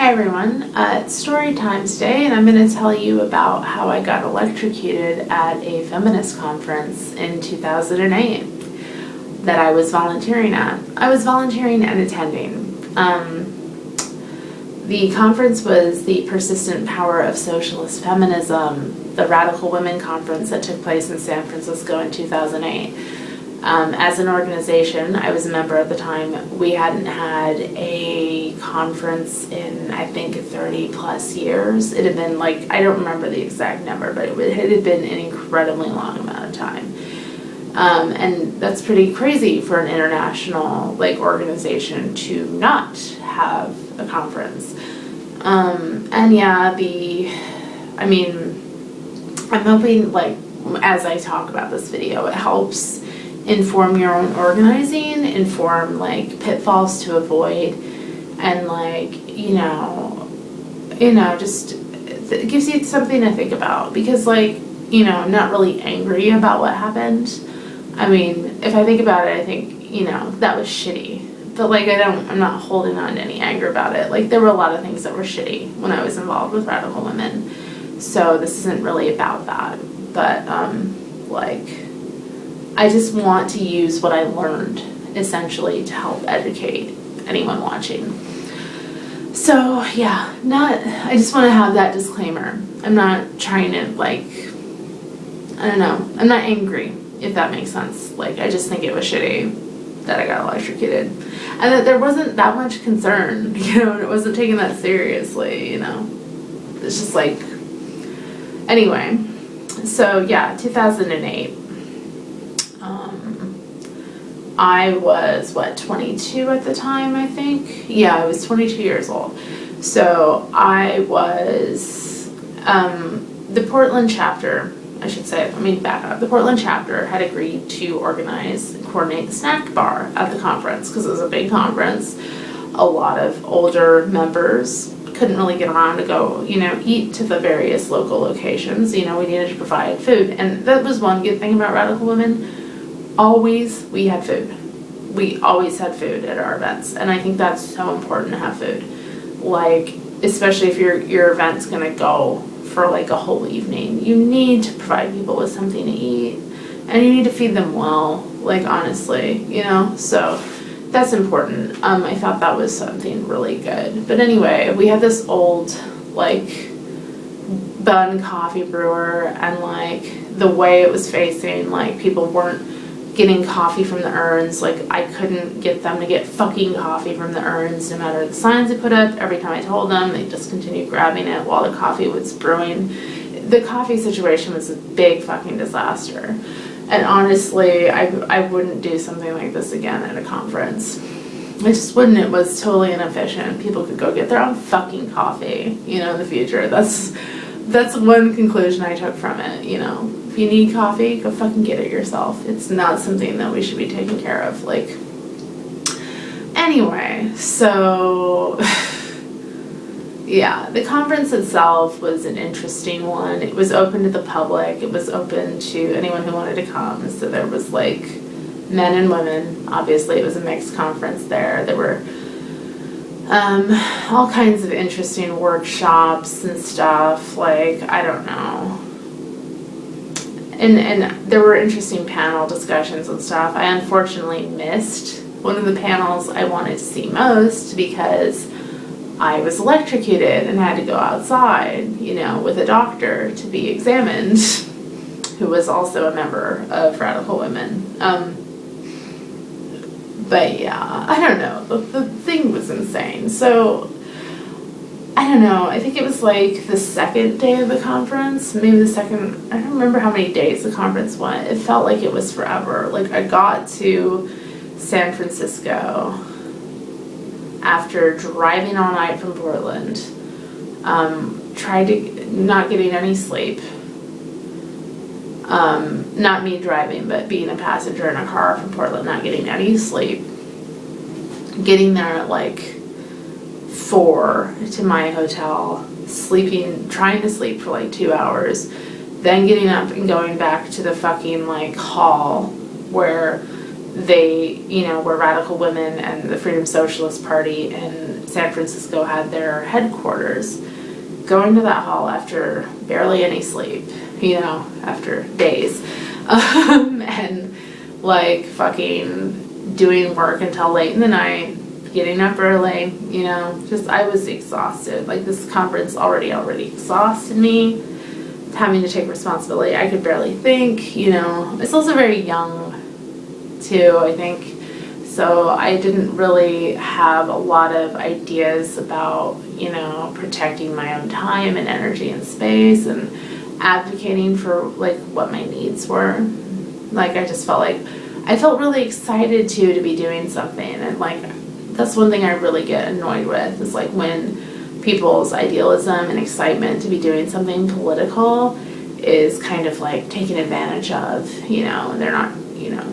Hi everyone, it's story time today, and I'm going to tell you about how I got electrocuted at a feminist conference in 2008 that I was volunteering at. I was volunteering and attending. The conference was the Persistent Power of Socialist Feminism, the Radical Women Conference that took place in San Francisco in 2008. As an organization, I was a member at the time. We hadn't had a conference in, I think, 30 plus years. It had been like, I don't remember the exact number, but it had been an incredibly long amount of time. And that's pretty crazy for an international organization to not have a conference. And yeah, I'm hoping as I talk about this video, it helps inform your own organizing, inform pitfalls to avoid, and just it gives you something to think about, because I'm not really angry about what happened. I mean, if I think about it, I think that was shitty, but I'm not holding on to any anger about it. There were a lot of things that were shitty when I was involved with Radical Women, so this isn't really about that, but I just want to use what I learned, essentially, to help educate anyone watching. So, yeah, I just want to have that disclaimer. I'm not trying to, I'm not angry, if that makes sense. I just think it was shitty that I got electrocuted. And that there wasn't that much concern, and it wasn't taken that seriously, It's just anyway. So, yeah, 2008. I was, 22 at the time, I think? Yeah, I was 22 years old. So I was, the Portland chapter, I should say, let me back up. The Portland chapter had agreed to organize and coordinate the snack bar at the conference, because it was a big conference. A lot of older members couldn't really get around to go, eat to the various local locations. We needed to provide food. And that was one good thing about Radical Women. We had food. We always had food at our events, and I think that's so important to have food. Especially if your event's gonna go for a whole evening, you need to provide people with something to eat, and you need to feed them well. Honestly, so that's important. I thought that was something really good. But anyway, we had this old bun coffee brewer, and the way it was facing, people weren't getting coffee from the urns. I couldn't get them to get fucking coffee from the urns, no matter the signs I put up. Every time I told them, they just continued grabbing it while the coffee was brewing. The coffee situation was a big fucking disaster. And honestly, I wouldn't do something like this again at a conference. I just wouldn't. It was totally inefficient. People could go get their own fucking coffee, in the future. That's one conclusion I took from it, If you need coffee, go fucking get it yourself. It's not something that we should be taking care of. Anyway, so, yeah, the conference itself was an interesting one. It was open to the public. It was open to anyone who wanted to come. So there was, men and women. Obviously, it was a mixed conference there. There were all kinds of interesting workshops and stuff, I don't know. And there were interesting panel discussions and stuff. I unfortunately missed one of the panels I wanted to see most, because I was electrocuted and had to go outside, with a doctor to be examined, who was also a member of Radical Women. But yeah, I don't know. The thing was insane. So, I don't know. I think it was the second day of the conference. Maybe the second. I don't remember how many days the conference went. It felt like it was forever. I got to San Francisco after driving all night from Portland. Tried to not getting any sleep. Not me driving, but being a passenger in a car from Portland, not getting any sleep. Getting there at 4 to my hotel, trying to sleep for 2 hours, then getting up and going back to the fucking hall where they, where Radical Women and the Freedom Socialist Party and San Francisco had their headquarters. Going to that hall after barely any sleep, you know, after days, and like fucking doing work until late in the night, getting up early, you know, just I was exhausted. Like this conference already exhausted me. Having to take responsibility, I could barely think, you know. It's also very young too, I think. So I didn't really have a lot of ideas about, you know, protecting my own time and energy and space and advocating for like what my needs were. Like I just felt like I felt really excited to be doing something, and like that's one thing I really get annoyed with is like when people's idealism and excitement to be doing something political is kind of like taken advantage of, you know, and they're not, you know.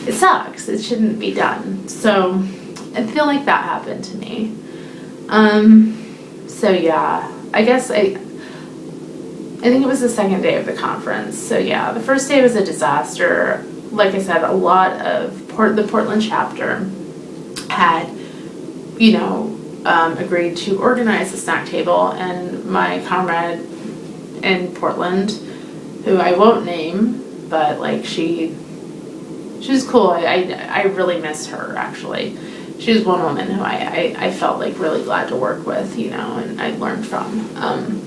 It sucks. It shouldn't be done. So I feel like that happened to me. So yeah, I guess I think it was the second day of the conference. So yeah, the first day was a disaster. Like I said, a lot of the Portland chapter had, you know, agreed to organize a snack table, and my comrade in Portland, who I won't name, but like she was cool. I really miss her, actually. She was one woman who I felt like really glad to work with, you know, and I learned from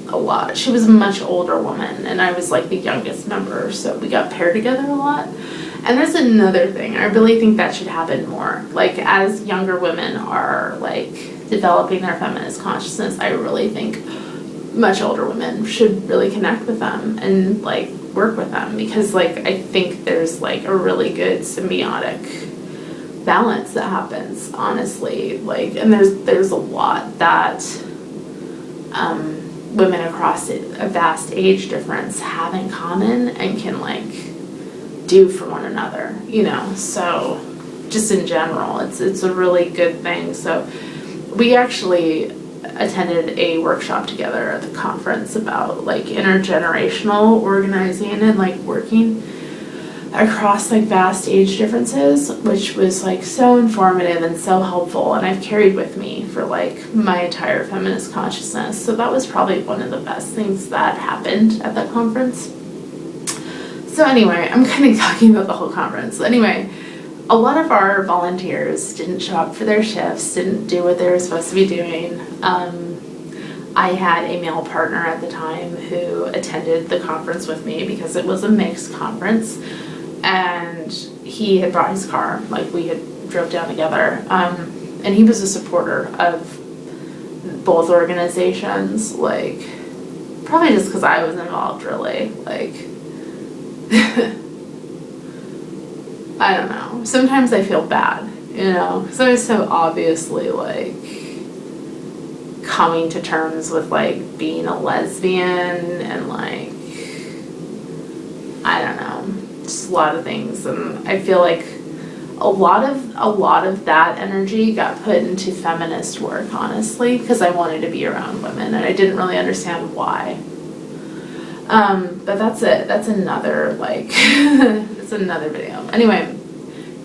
a lot. She was a much older woman, and I was like the youngest member, so we got paired together a lot. And there's another thing. I really think that should happen more. Like, as younger women are like developing their feminist consciousness, I really think much older women should really connect with them and like work with them, because like I think there's like a really good symbiotic balance that happens, honestly. Like, and there's a lot that women across a vast age difference have in common and can like do for one another, you know. So just in general, it's a really good thing. So we actually attended a workshop together at the conference about like intergenerational organizing and like working across like vast age differences, which was like so informative and so helpful, and I've carried with me for like my entire feminist consciousness. So that was probably one of the best things that happened at that conference. So anyway, I'm kind of talking about the whole conference. Anyway, a lot of our volunteers didn't show up for their shifts, didn't do what they were supposed to be doing. I had a male partner at the time who attended the conference with me because it was a mixed conference, and he had brought his car, like we had drove down together, and he was a supporter of both organizations, like probably just because I was involved, really, like I don't know, sometimes I feel bad, you know, because I was so obviously like coming to terms with like being a lesbian and like I don't know, just a lot of things, and I feel like a lot of that energy got put into feminist work, honestly, because I wanted to be around women and I didn't really understand why. But that's it. That's another like it's another video. Anyway,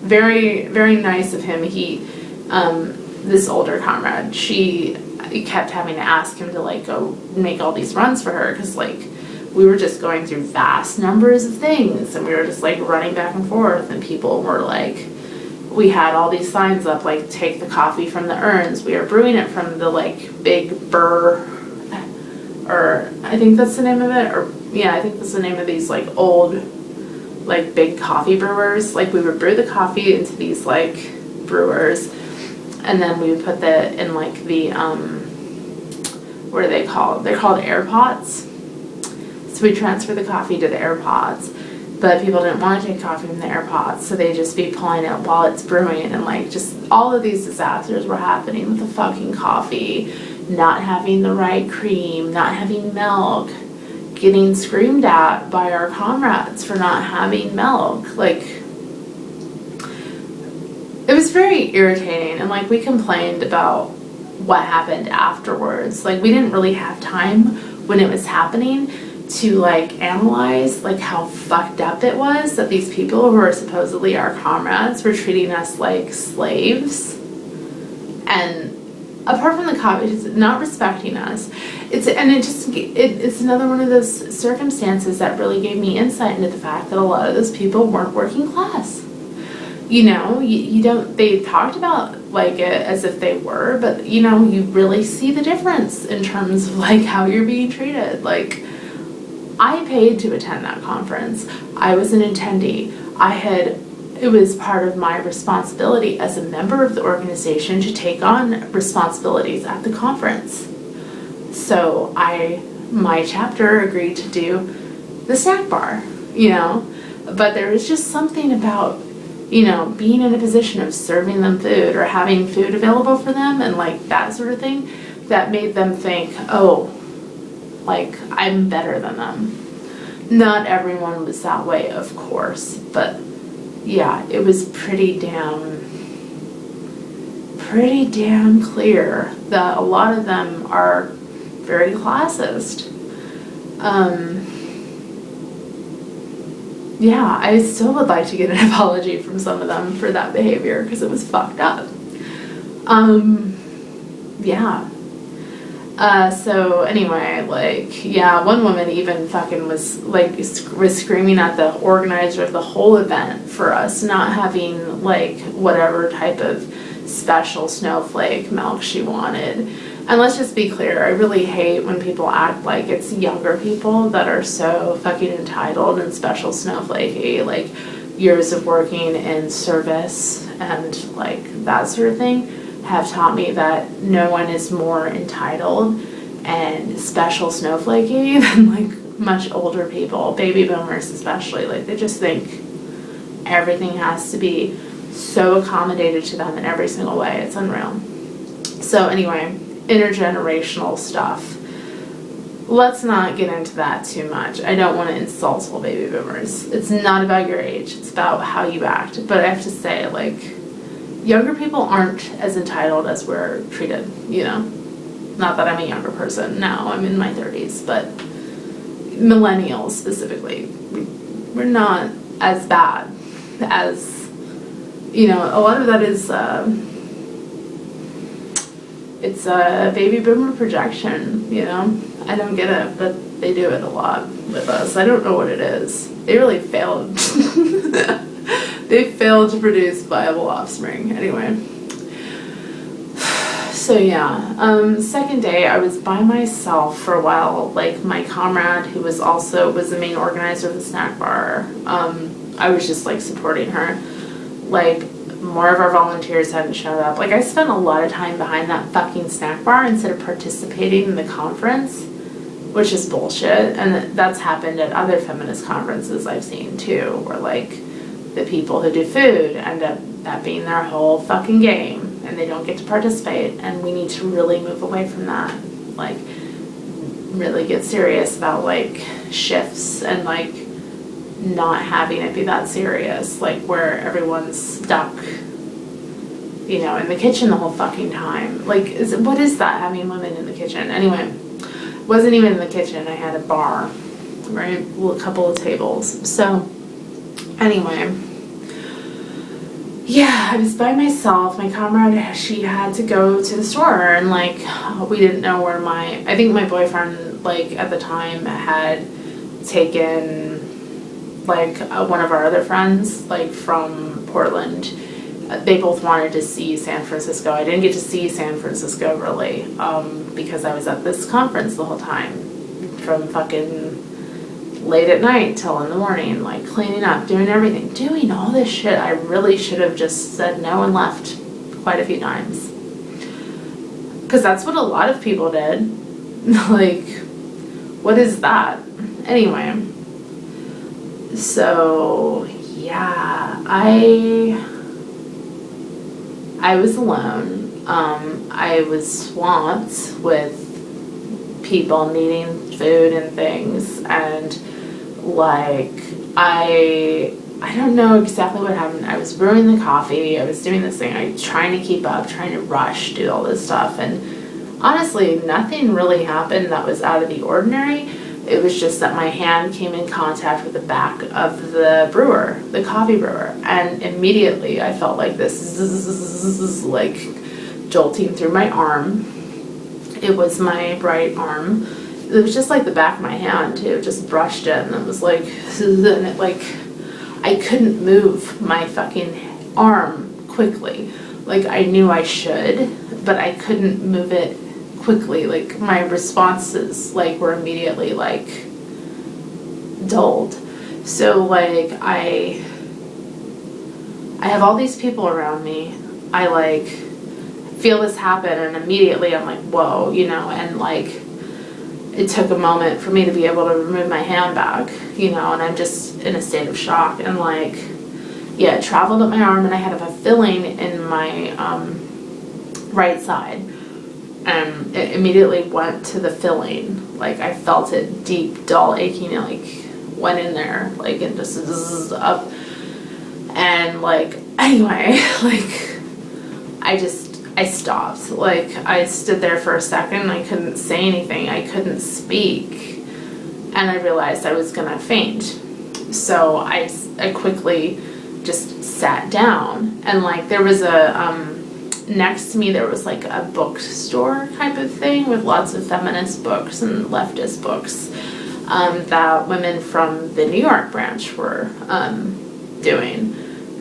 very very nice of him. He this older comrade, she kept having to ask him to like go make all these runs for her, because like we were just going through vast numbers of things and we were just like running back and forth, and people were like, we had all these signs up like take the coffee from the urns, we are brewing it from the like big burr, or I think that's the name of it, or yeah, I think that's the name of these like old like big coffee brewers. Like we would brew the coffee into these like brewers, and then we would put that in like the what are they called? They're called air pots. So we transfer the coffee to the air pots, but people didn't want to take coffee from the air pots, so they just be pulling it while it's brewing, and like just all of these disasters were happening with the fucking coffee, not having the right cream, not having milk, getting screamed at by our comrades for not having milk. Like, it was very irritating, and like we complained about what happened afterwards. Like, we didn't really have time when it was happening to like analyze like how fucked up it was that these people who are supposedly our comrades were treating us like slaves. And apart from the coffee, it's not respecting us. It's another one of those circumstances that really gave me insight into the fact that a lot of those people weren't working class. You know, you don't, they talked about like it as if they were, but you know, you really see the difference in terms of like how you're being treated. Like, I paid to attend that conference. I was an attendee. It was part of my responsibility as a member of the organization to take on responsibilities at the conference. So my chapter agreed to do the snack bar, you know, but there was just something about, you know, being in a position of serving them food or having food available for them and like that sort of thing that made them think, oh, like I'm better than them. Not everyone was that way, of course, but yeah, it was pretty damn clear that a lot of them are very classist. Yeah, I still would like to get an apology from some of them for that behavior because it was fucked up. Yeah. So anyway, like, yeah, one woman even fucking was screaming at the organizer of the whole event for us not having like whatever type of special snowflake milk she wanted. And let's just be clear, I really hate when people act like it's younger people that are so fucking entitled and special snowflakey, like years of working in service and like that sort of thing have taught me that no one is more entitled and special snowflakey than like much older people, baby boomers especially. Like they just think everything has to be so accommodated to them in every single way. It's unreal. So anyway, intergenerational stuff. Let's not get into that too much. I don't want to insult all baby boomers. It's not about your age. It's about how you act. But I have to say, like, younger people aren't as entitled as we're treated, you know? Not that I'm a younger person now. I'm in my 30s. But millennials specifically, we're not as bad as, you know, a lot of that is... it's a baby boomer projection, you know? I don't get it, but they do it a lot with us. I don't know what it is. They really failed. They failed to produce viable offspring. Anyway. So yeah, second day I was by myself for a while. Like my comrade who was the main organizer of the snack bar. I was just like supporting her. Like, more of our volunteers hadn't showed up. Like, I spent a lot of time behind that fucking snack bar instead of participating in the conference, which is bullshit. And that's happened at other feminist conferences I've seen too, where like the people who do food end up that being their whole fucking game and they don't get to participate. And we need to really move away from that. Like, really get serious about like shifts and like not having it be that serious, like where everyone's stuck, you know, in the kitchen the whole fucking time. Like, what is that, having women in the kitchen? Anyway, wasn't even in the kitchen. I had a bar, right, a couple of tables. So anyway, yeah, I was by myself. My comrade, she had to go to the store, and like we didn't know where I think my boyfriend, like at the time, had taken like one of our other friends, like from Portland. They both wanted to see San Francisco. I didn't get to see San Francisco really, because I was at this conference the whole time, from fucking late at night till in the morning, like cleaning up, doing everything, doing all this shit. I really should have just said no and left quite a few times, because that's what a lot of people did. Like, what is that? Anyway. So, yeah, I was alone. I was swamped with people needing food and things, and like I don't know exactly what happened. I was brewing the coffee. I was doing this thing. I was trying to keep up, trying to rush, do all this stuff, and honestly, nothing really happened that was out of the ordinary. It was just that my hand came in contact with the back of the brewer, the coffee brewer, and immediately I felt like this like jolting through my arm. It was my right arm. It was just like the back of my hand too, just brushed it, and it was like, and it like, I couldn't move my fucking arm quickly. Like, I knew I should, but I couldn't move it quickly. Like, my responses, like, were immediately, like, dulled. So, like, I have all these people around me. I, like, feel this happen, and immediately I'm like, whoa, you know, and, like, it took a moment for me to be able to remove my hand back, you know, and I'm just in a state of shock, and, like, yeah, it traveled up my arm, and I had a filling in my right side, and it immediately went to the filling. Like, I felt it deep, dull, aching, it, like, went in there, like, and just zzz, up, and, like, anyway, like, I stopped. Like, I stood there for a second, I couldn't say anything, I couldn't speak, and I realized I was gonna faint. So I quickly just sat down, and, like, there was next to me there was, like, a bookstore type of thing with lots of feminist books and leftist books that women from the New York branch were doing.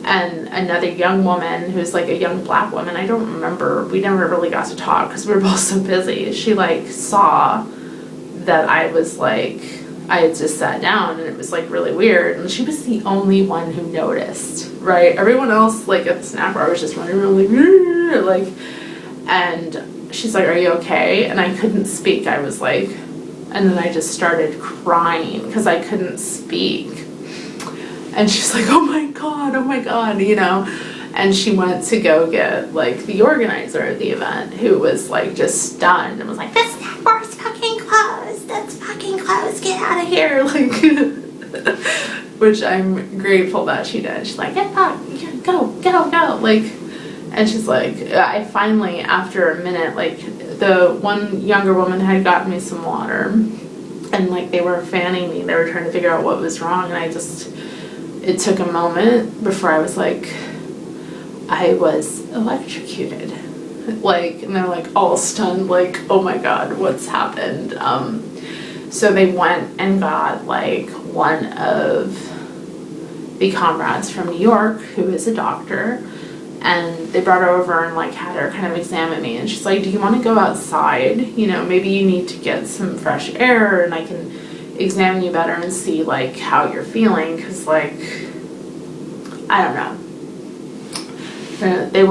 And another young woman who's, like, a young black woman, I don't remember, we never really got to talk because we were both so busy. She, like, saw that I was, like, I had just sat down, and it was, like, really weird, and she was the only one who noticed, right? Everyone else, like, at the snack bar was just running around, like, and she's like, are you okay? And I couldn't speak. I was like, and then I just started crying because I couldn't speak. And she's like, oh my God, you know? And she went to go get, like, the organizer of the event, who was, like, just stunned and was like, this snack bar's fucking closed. That's fucking closed. Get out of here. Like, which I'm grateful that she did. She's like, get back. Go. Like, and she's like, I finally, after a minute, like, the one younger woman had gotten me some water, and, like, they were fanning me. They were trying to figure out what was wrong, and it took a moment before I was like, I was electrocuted. Like, and they're, like, all stunned, like, oh my God, what's happened? So they went and got, like, one of the comrades from New York, who is a doctor, and they brought her over and, like, had her kind of examine me, and she's like, do you want to go outside? You know, maybe you need to get some fresh air, and I can examine you better and see, like, how you're feeling, because, like, I don't know.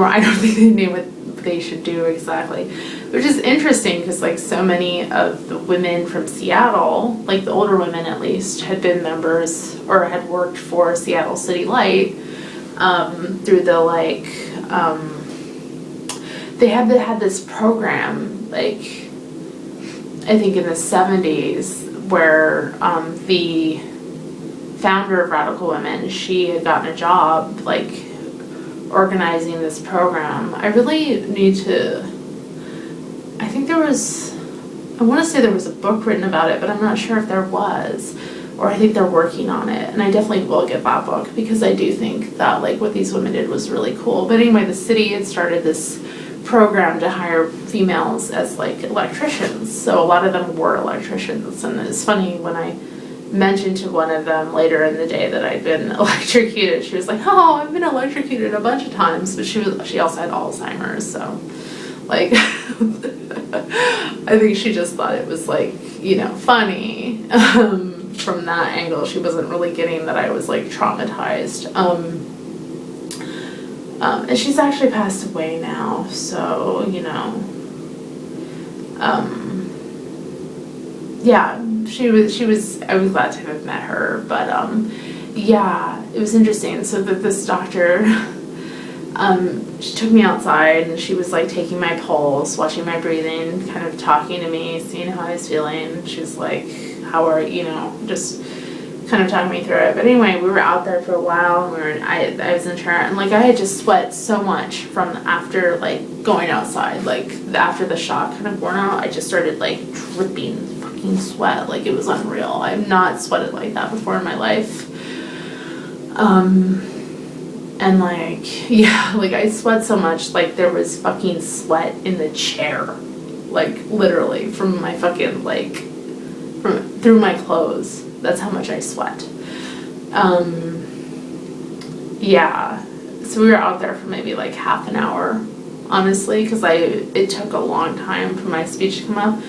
I don't think they knew what they should do exactly, which is interesting because, like, so many of the women from Seattle, like the older women at least, had been members or had worked for Seattle City Light through the, like, they had this program, like, I think in the 70s, where the founder of Radical Women, she had gotten a job, like, organizing this program. I really need to, I think there was, I want to say there was a book written about it, but I'm not sure if there was, or I think they're working on it, and I definitely will get that book, because I do think that, like, what these women did was really cool. But anyway, the city had started this program to hire females as, like, electricians, so a lot of them were electricians, and it's funny, when I mentioned to one of them later in the day that I'd been electrocuted, she was like, oh, I've been electrocuted a bunch of times, but she also had Alzheimer's, so, like, I think she just thought it was, like, you know, funny, from that angle. She wasn't really getting that I was, like, traumatized, and she's actually passed away now, so, you know, yeah, she was, I was glad to have met her, but, yeah, it was interesting. So that this doctor, she took me outside, and she was, like, taking my pulse, watching my breathing, kind of talking to me, seeing how I was feeling. She was like, how are you, know, just kind of talking me through it. But anyway, we were out there for a while, and I was in a chair, and, like, I had just sweat so much from after, like, going outside, like, after the shock kind of worn out, I just started, like, dripping fucking sweat, like, it was unreal. I've not sweated like that before in my life. And like, yeah, like I sweat so much, like there was fucking sweat in the chair, like literally from my fucking, like, through my clothes. That's how much I sweat. Yeah, so we were out there for maybe like half an hour, honestly, because it took a long time for my speech to come up.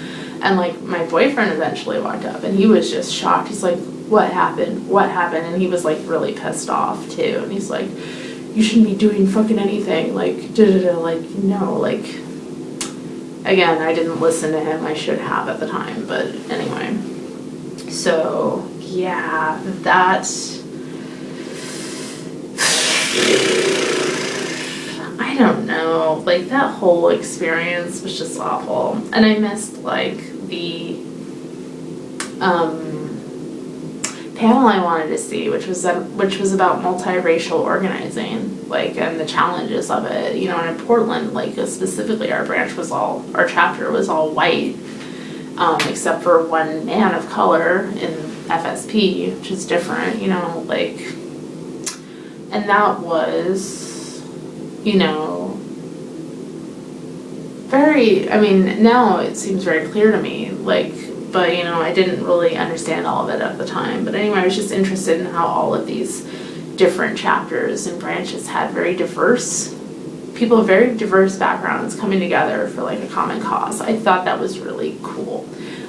And like my boyfriend eventually walked up and he was just shocked. He's like, what happened? What happened? And he was like really pissed off too. And he's like, you shouldn't be doing fucking anything. Like, like, no, like, again, I didn't listen to him. I should have at the time. But anyway, so yeah, I don't know, like that whole experience was just awful. And I missed like the panel I wanted to see, which was about multiracial organizing, like, and the challenges of it. You know, and in Portland, like specifically our chapter was all white, except for one man of color in FSP, which is different, you know, like, and that was, you know, very, I mean, now it seems very clear to me, like, but, you know, I didn't really understand all of it at the time. But anyway, I was just interested in how all of these different chapters and branches had very diverse people, very diverse backgrounds coming together for like a common cause. I thought that was really cool.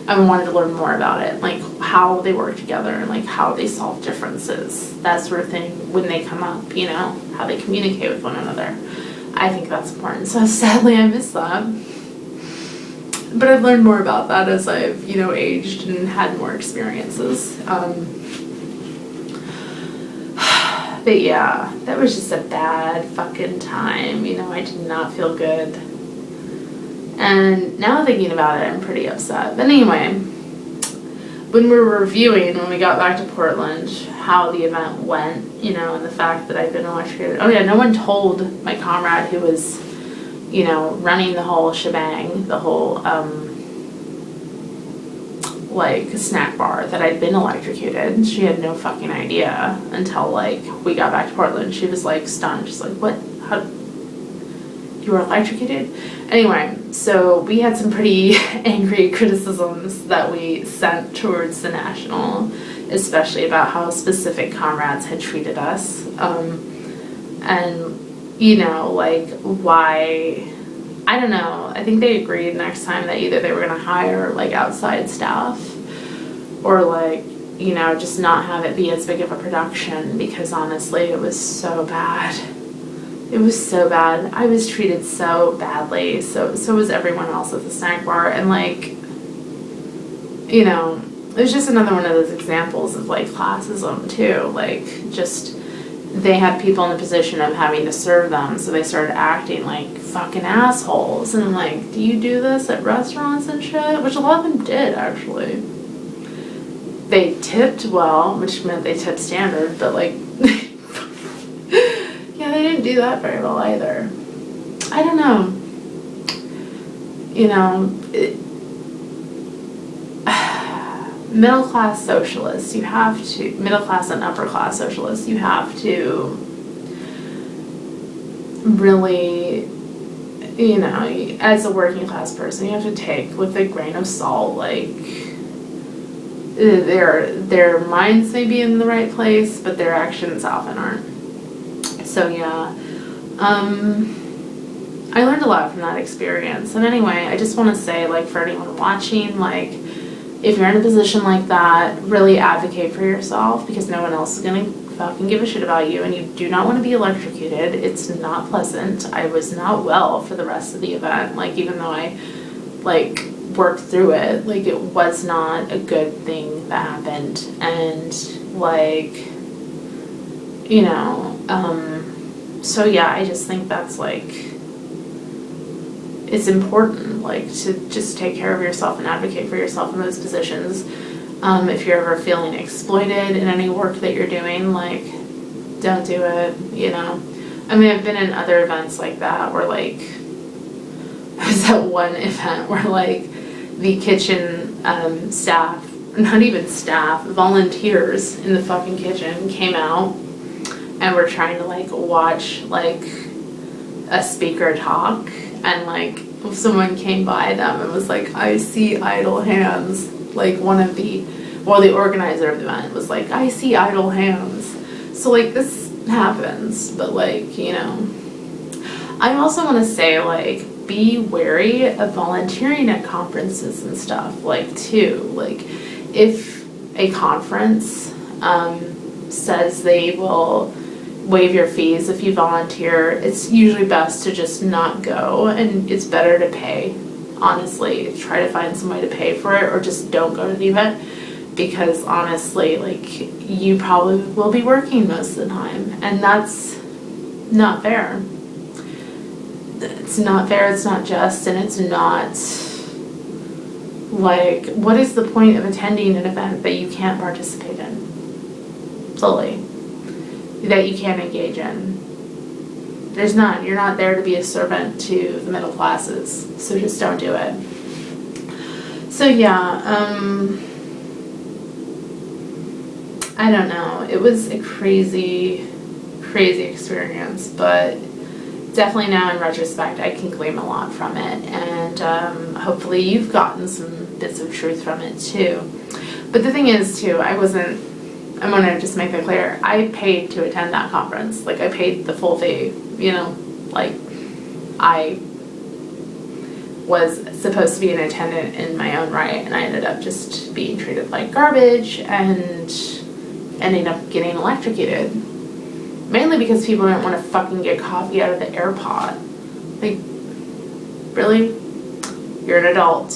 I wanted to learn more about it, like how they work together and like how they solve differences, that sort of thing when they come up, you know, how they communicate with one another. I think that's important. So sadly, I missed that. But I've learned more about that as I've, you know, aged and had more experiences. But yeah, that was just a bad fucking time. You know, I did not feel good. And now thinking about it, I'm pretty upset. But anyway, when we were reviewing, when we got back to Portland, how the event went, you know, and the fact that I'd been electrocuted. Oh yeah, no one told my comrade who was, you know, running the whole shebang, the whole, like, snack bar, that I'd been electrocuted. She had no fucking idea until, like, we got back to Portland. She was, like, stunned. She's like, what? How? You were electrocuted? Anyway, so we had some pretty angry criticisms that we sent towards the National, especially about how specific comrades had treated us. And, you know, like, why, I don't know, I think they agreed next time that either they were going to hire, like, outside staff or, like, you know, just not have it be as big of a production, because honestly, it was so bad. It was so bad. I was treated so badly. So was everyone else at the snack bar. And, like, you know, it was just another one of those examples of, like, classism, too. Like, just, they had people in the position of having to serve them, so they started acting like fucking assholes. And I'm like, do you do this at restaurants and shit? Which a lot of them did, actually. They tipped well, which meant they tipped standard, but, like, yeah, they didn't do that very well either. I don't know. You know, middle-class socialists, you have to, middle-class and upper-class socialists, you have to really, you know, as a working-class person, you have to take with a grain of salt, like, their minds may be in the right place, but their actions often aren't. So yeah, I learned a lot from that experience. And anyway, I just want to say, like, for anyone watching, like, if you're in a position like that, really advocate for yourself, because no one else is going to fucking give a shit about you, and you do not want to be electrocuted. It's not pleasant. I was not well for the rest of the event, like, even though I, like, worked through it, like, it was not a good thing that happened. And, like, you know, so yeah, I just think that's, like, it's important, like, to just take care of yourself and advocate for yourself in those positions. If you're ever feeling exploited in any work that you're doing, like, don't do it, you know. I mean, I've been in other events like that where, like, I was at one event where, like, the kitchen staff, not even staff, volunteers in the fucking kitchen came out and were trying to like watch like a speaker talk, and like someone came by them and was like, I see idle hands. Like the organizer of the event was like, I see idle hands. So like this happens, but like, you know, I also want to say like, be wary of volunteering at conferences and stuff, like too. Like if a conference says they will waive your fees if you volunteer, it's usually best to just not go, and it's better to pay. Honestly, try to find some way to pay for it, or just don't go to the event, because honestly, like, you probably will be working most of the time, and that's not fair. It's not fair, it's not just, and it's not, like, what is the point of attending an event that you can't participate in fully, that you can't engage in? There's none. You're not there to be a servant to the middle classes, so just don't do it. So yeah, I don't know. It was a crazy, crazy experience, but definitely now in retrospect, I can glean a lot from it, and hopefully you've gotten some bits of truth from it too. But the thing is too, I want to just make that clear, I paid to attend that conference. Like, I paid the full fee, you know, like, I was supposed to be an attendant in my own right, and I ended up just being treated like garbage and ending up getting electrocuted. Mainly because people didn't want to fucking get coffee out of the air pot. Like, really? You're an adult.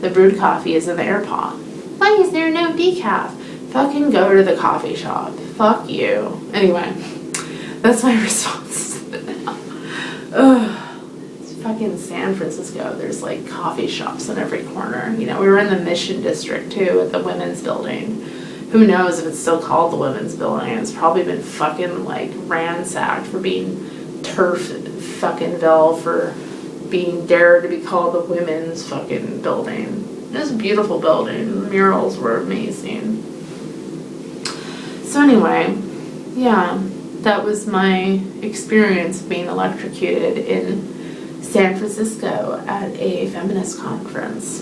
The brewed coffee is in the air pot. Why is there no decaf? Fucking go to the coffee shop. Fuck you. Anyway, that's my response to it now. Ugh. It's fucking San Francisco. There's like coffee shops on every corner. You know, we were in the Mission District too, at the Women's Building. Who knows if it's still called the Women's Building? It's probably been fucking like ransacked for being Turfville, for being dared to be called the Women's fucking Building. It was a beautiful building. The murals were amazing. So anyway, yeah, that was my experience being electrocuted in San Francisco at a feminist conference.